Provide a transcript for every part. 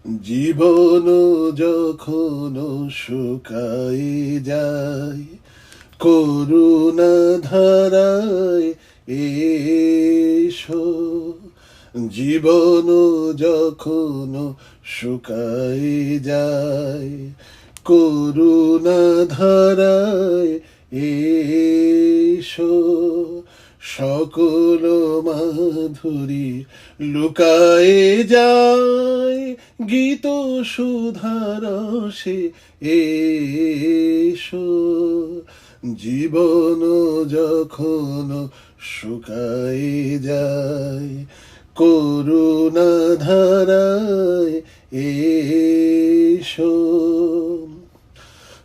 জীবন যখন শুকায় যায়, করুণা ধারায় এসো। জীবন যখন শুকায় যায়, করুণা ধারায় এসো। সকল মাধুরী লুকায়ে যায়, গীত সুধারসে এসো। জীবন যখন শুকায়ে যায়, করুণা ধারায় এসো।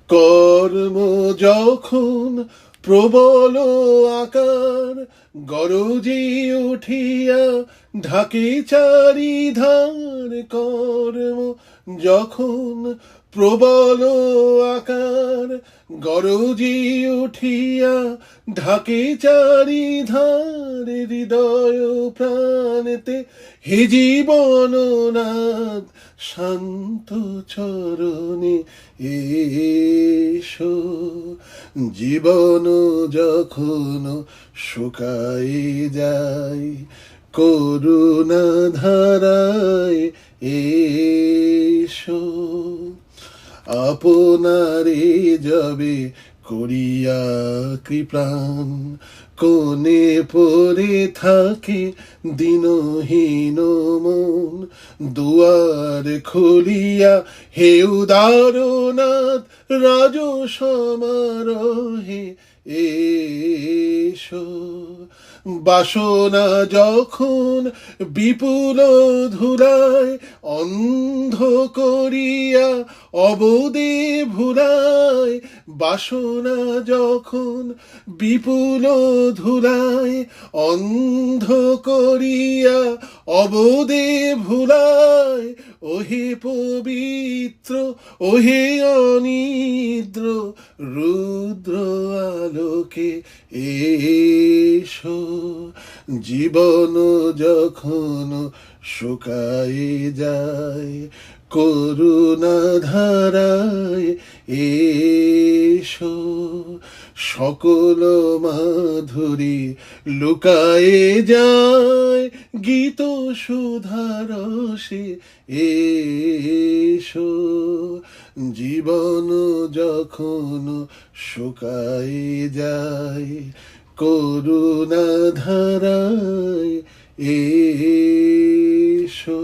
কর্ম যখন প্রবল আকার গরজি উঠিয়া ঢাকে চারিধার, কর্ম যখন প্রবল আকার গরজি উঠিয়া ঢাকে চারিধার, হৃদয় প্রাণেতে হে জীবননাথ শান্ত চরণে এসো। জীবন যখন শুকায় যায়, করুণা ধারায় এসো। আপনারে যবে করিয়া কৃপাণ, কোনে পড়ে থাকে দিনহীন মন। দুয়ার খুলিয়া হে উদারনাথ রাজ সমারোহে এসো। বাসনা যখন বিপুল ধুলায় অন্ধ করিয়া অবদে ভুলায়, বাসনা যখন বিপুল ধুলায় অন্ধ করিয়া অবদে ভুলায়, ওহে পবিত্র ওহে অনিদ্র রুদ্র আলোকে এসো। জীবন যখন শুকায় যায়, করুণা ধারায় এসো। সকল মাধুরী লুকায়ে যায়, গীত সুধারসে এসো। জীবন যখন শুকায় যায়, করুণা ধারায় এসো।